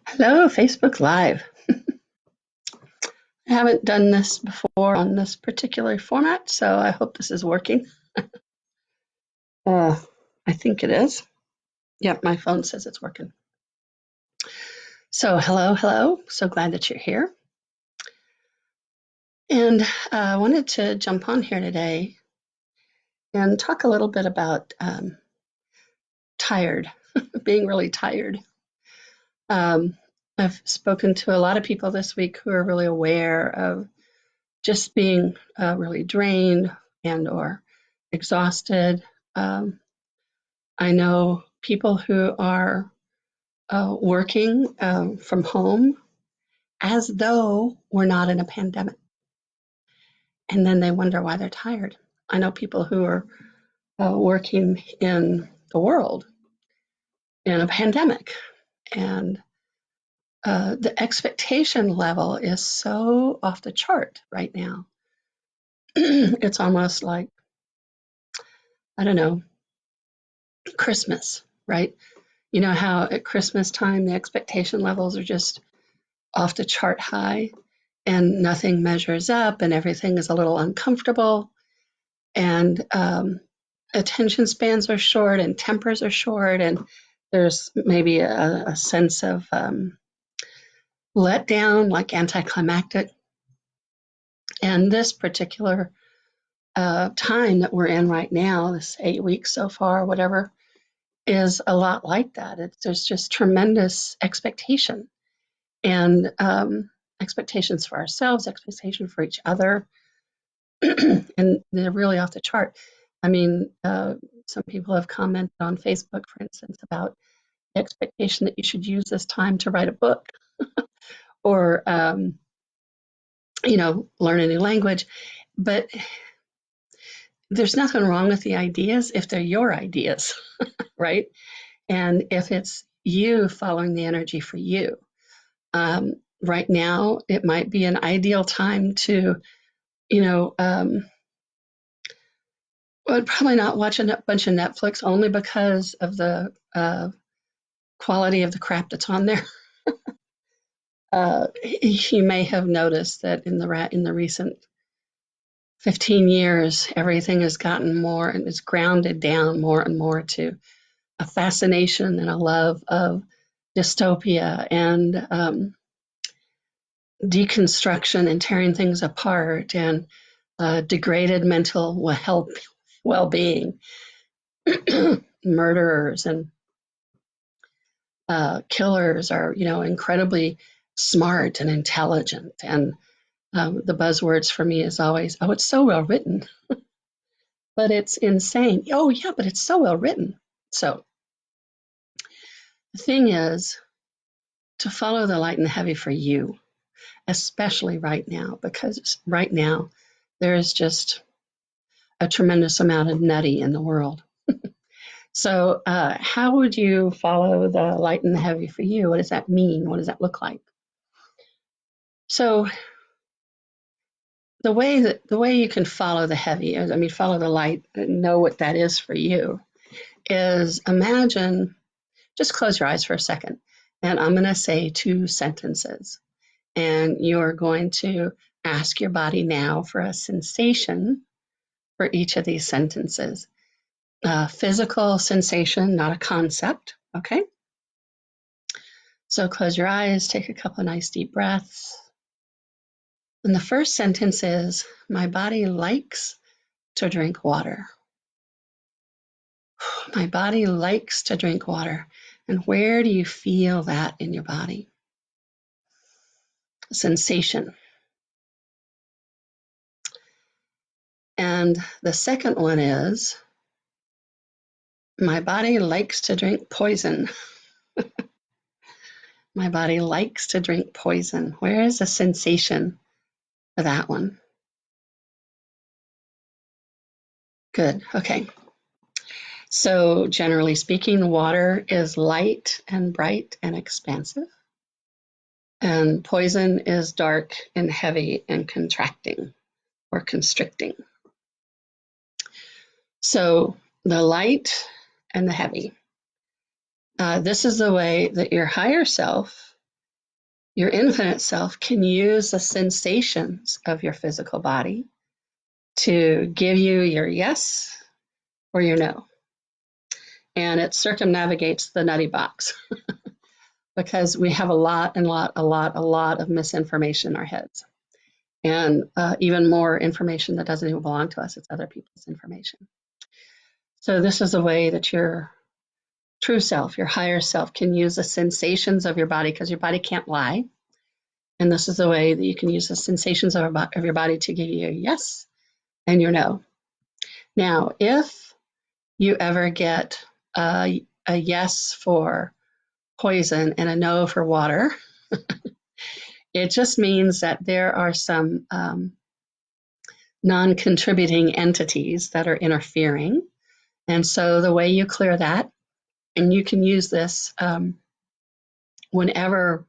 Hello, Facebook Live. I haven't done this before on this particular format, so I hope this is working. Uh, I think it is. Yep, my phone says it's working. So, hello. So glad that you're here. And I wanted to jump on here today and talk a little bit about tired, being really tired. I've spoken to a lot of people this week who are really aware of just being really drained and or exhausted. I know people who are working from home as though we're not in a pandemic, and then they wonder why they're tired. I know people who are working in the world in a pandemic, and the expectation level is so off the chart right now. It's almost like, I don't know, Christmas, right? You know how at Christmas time the expectation levels are just off the chart high and nothing measures up and everything is a little uncomfortable and attention spans are short and tempers are short and there's maybe a sense of letdown, like anticlimactic. And this particular time that we're in right now, this 8 weeks so far, whatever, is a lot like that. There's just tremendous expectation and expectations for ourselves, expectation for each other, and they're really off the chart. I mean, some people have commented on Facebook, for instance, about the expectation that you should use this time to write a book or, learn a new language. But there's nothing wrong with the ideas if they're your ideas, right? And if it's you following the energy for you. Right now, it might be an ideal time to, would probably not watch a bunch of Netflix only because of the quality of the crap that's on there. You may have noticed that in the recent 15 years, everything has gotten more and is grounded down more and more to a fascination and a love of dystopia and deconstruction and tearing things apart and degraded mental health, well-being, murderers and killers are, incredibly smart and intelligent. And the buzzwords for me is always, oh, it's so well written, but it's insane. Oh, yeah, but it's so well written. So the thing is to follow the light and the heavy for you, especially right now, because right now there is just a tremendous amount of nutty in the world. So how would you follow the light and the heavy for you? What does that mean? What does that look like? So the way you can follow the heavy, follow the light, and know what that is for you, is imagine, just close your eyes for a second, and I'm going to say 2 sentences, and you're going to ask your body now for a sensation for each of these sentences. Physical sensation, not a concept, okay? So close your eyes, take a couple of nice deep breaths. And the first sentence is, my body likes to drink water. My body likes to drink water. And where do you feel that in your body? Sensation. And the second one is, my body likes to drink poison. My body likes to drink poison. Where is the sensation for that one? Good. Okay. So generally speaking, water is light and bright and expansive. And poison is dark and heavy and contracting or constricting. So the light and the heavy. This is the way that your higher self, your infinite self, can use the sensations of your physical body to give you your yes or your no. And it circumnavigates the nutty box because we have a lot of misinformation in our heads. And even more information that doesn't even belong to us, it's other people's information. So this is a way that your true self, your higher self, can use the sensations of your body, because your body can't lie. And this is the way that you can use the sensations of your body to give you a yes and your no. Now, if you ever get a yes for poison and a no for water, it just means that there are some non-contributing entities that are interfering. And so the way you clear that, and you can use this whenever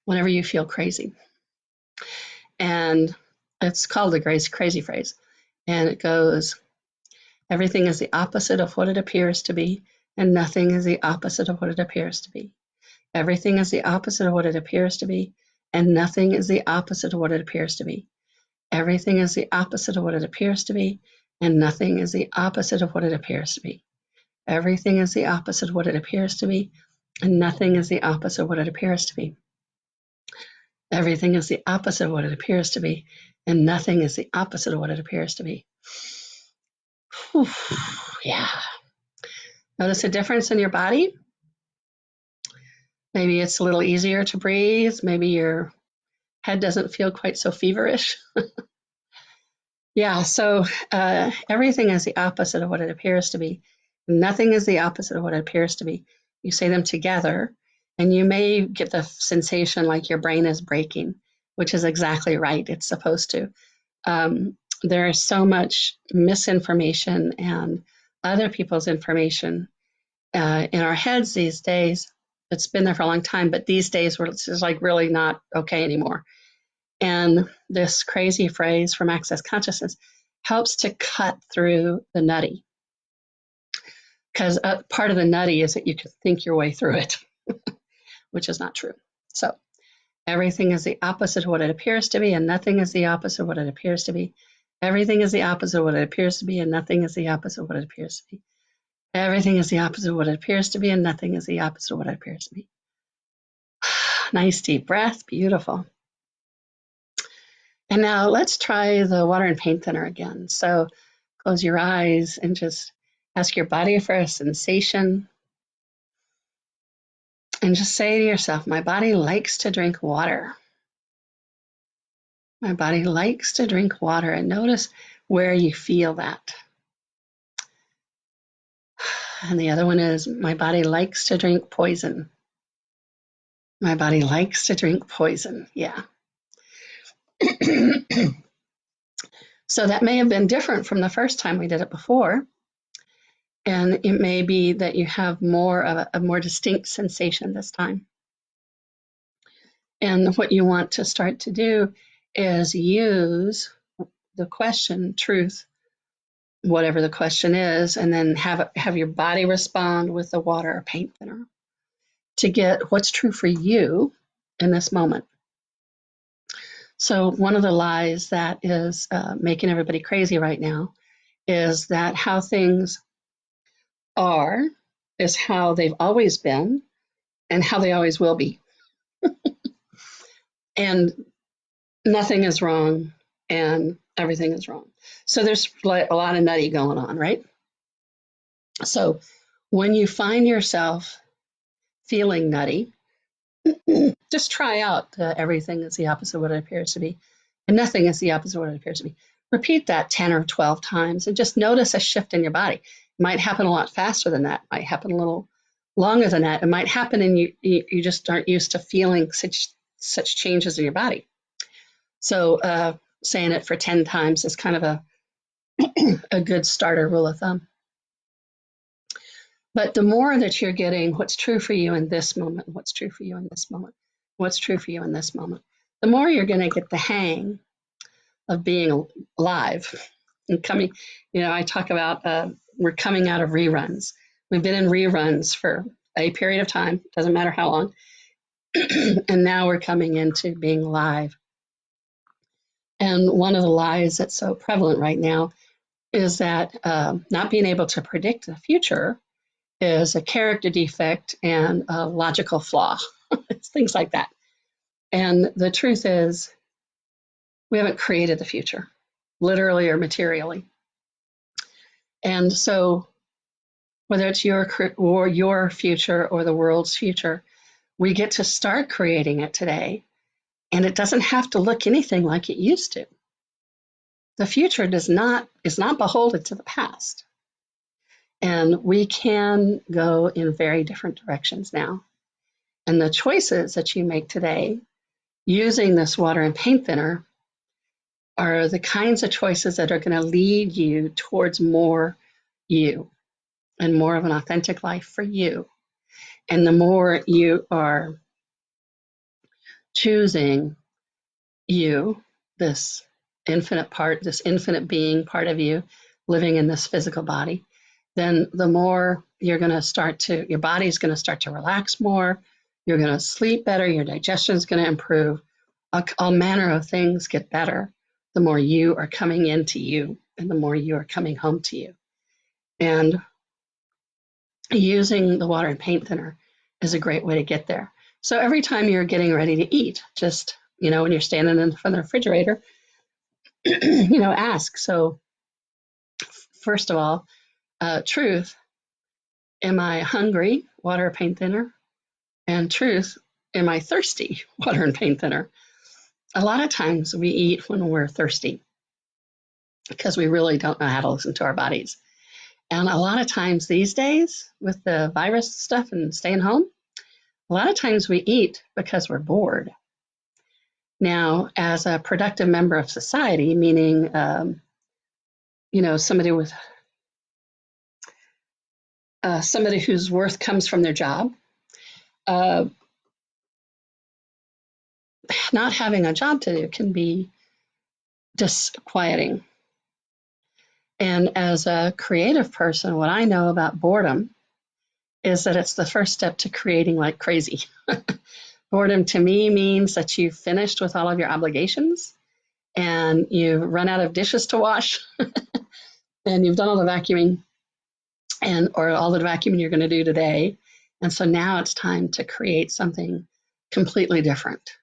you feel crazy. And it's called the crazy phrase. And it goes, everything is the opposite of what it appears to be, and nothing is the opposite of what it appears to be. Everything is the opposite of what it appears to be, and nothing is the opposite of what it appears to be. Everything is the opposite of what it appears to be, and nothing is the opposite of what it appears to be. Everything is the opposite of what it appears to be, and nothing is the opposite of what it appears to be. Everything is the opposite of what it appears to be, and nothing is the opposite of what it appears to be. Whew, yeah. Notice a difference in your body. Maybe it's a little easier to breathe. Maybe your head doesn't feel quite so feverish. Yeah, so everything is the opposite of what it appears to be. Nothing is the opposite of what it appears to be. You say them together, and you may get the sensation like your brain is breaking, which is exactly right. It's supposed to. There is so much misinformation and other people's information in our heads these days. It's been there for a long time, but these days it's just like really not okay anymore. And this crazy phrase from Access Consciousness helps to cut through the nutty. Because part of the nutty is that you can think your way through it, which is not true. So everything is the opposite of what it appears to be, and nothing is the opposite of what it appears to be. Everything is the opposite of what it appears to be, and nothing is the opposite of what it appears to be. Everything is the opposite of what it appears to be, and nothing is the opposite of what it appears to be. Nice deep breath, beautiful. And now let's try the water and paint thinner again. So close your eyes and just ask your body for a sensation. And just say to yourself, my body likes to drink water. My body likes to drink water. And notice where you feel that. And the other one is, my body likes to drink poison. My body likes to drink poison. Yeah. So that may have been different from the first time we did it before. And it may be that you have more of a more distinct sensation this time. And what you want to start to do is use the question, truth, whatever the question is, and then have your body respond with the water or paint thinner to get what's true for you in this moment. So one of the lies that is making everybody crazy right now is that how things are is how they've always been and how they always will be. And nothing is wrong and everything is wrong. So there's like a lot of nutty going on, right? So when you find yourself feeling nutty, just try out everything is the opposite of what it appears to be, and nothing is the opposite of what it appears to be. Repeat that 10 or 12 times and just notice a shift in your body. It might happen a lot faster than that. It might happen a little longer than that. It might happen and you just aren't used to feeling such changes in your body. So saying it for 10 times is kind of a good starter rule of thumb. But the more that you're getting what's true for you in this moment, what's true for you in this moment, what's true for you in this moment, the more you're going to get the hang of being alive and coming. I talk about we're coming out of reruns. We've been in reruns for a period of time, doesn't matter how long. And now we're coming into being live. And one of the lies that's so prevalent right now is that not being able to predict the future is a character defect and a logical flaw. It's things like that. And the truth is, we haven't created the future, literally or materially. And so, whether it's your future or the world's future, we get to start creating it today. And it doesn't have to look anything like it used to. The future is not beholden to the past. And we can go in very different directions now. And the choices that you make today using this water and paint thinner are the kinds of choices that are going to lead you towards more you and more of an authentic life for you. And the more you are choosing you, this infinite part, this infinite being part of you living in this physical body, then the more you're going to your body's going to start to relax more, you're going to sleep better, your digestion is going to improve, all manner of things get better the more you are coming into you and the more you are coming home to you. And using the water and paint thinner is a great way to get there. So every time you're getting ready to eat, just, when you're standing in front of the refrigerator, ask. So first of all, truth, am I hungry? Water or paint thinner? And truth, am I thirsty? Water and paint thinner. A lot of times we eat when we're thirsty because we really don't know how to listen to our bodies. And a lot of times these days with the virus stuff and staying home, a lot of times we eat because we're bored. Now, as a productive member of society, meaning, somebody whose worth comes from their job, not having a job to do can be disquieting. And as a creative person, what I know about boredom is that it's the first step to creating like crazy. Boredom to me means that you've finished with all of your obligations and you've run out of dishes to wash and you've done all the vacuuming or all the vacuuming you're going to do today. And so now it's time to create something completely different.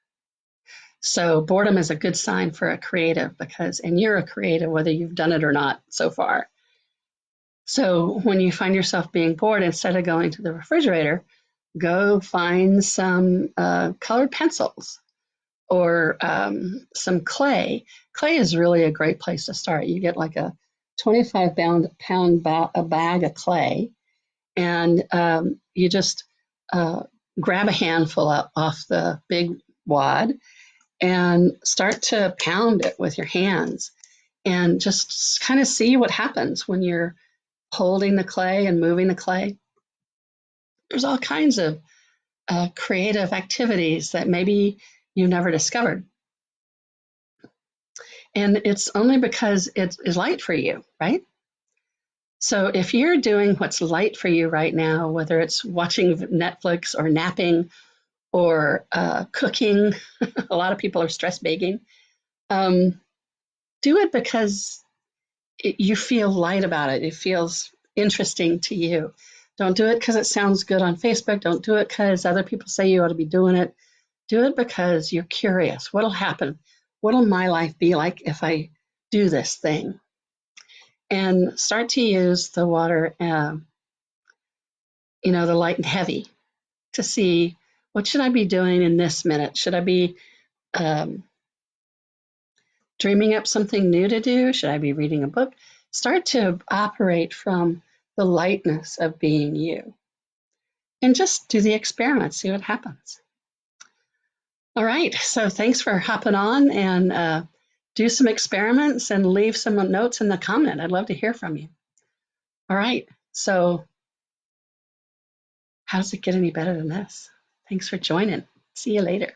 So boredom is a good sign for a creative and you're a creative whether you've done it or not so far. So when you find yourself being bored, instead of going to the refrigerator, go find some colored pencils or some clay. Clay is really a great place to start. You get like a 25-pound bag of clay, and you just grab a handful off the big wad and start to pound it with your hands and just kind of see what happens when you're holding the clay and moving the clay. There's all kinds of creative activities that maybe you never discovered. And it's only because it is light for you, right? So if you're doing what's light for you right now, whether it's watching Netflix or napping or cooking, a lot of people are stress baking, do it because you feel light about it. It feels interesting to you. Don't do it because it sounds good on Facebook. Don't do it because other people say you ought to be doing it. Do it because you're curious. What'll happen? What'll my life be like if I do this thing? And start to use the water, the light and heavy to see what should I be doing in this minute? Should I be dreaming up something new to do? Should I be reading a book? Start to operate from the lightness of being you. And just do the experiment, see what happens. All right, so thanks for hopping on and do some experiments and leave some notes in the comment. I'd love to hear from you. All right, so how does it get any better than this? Thanks for joining. See you later.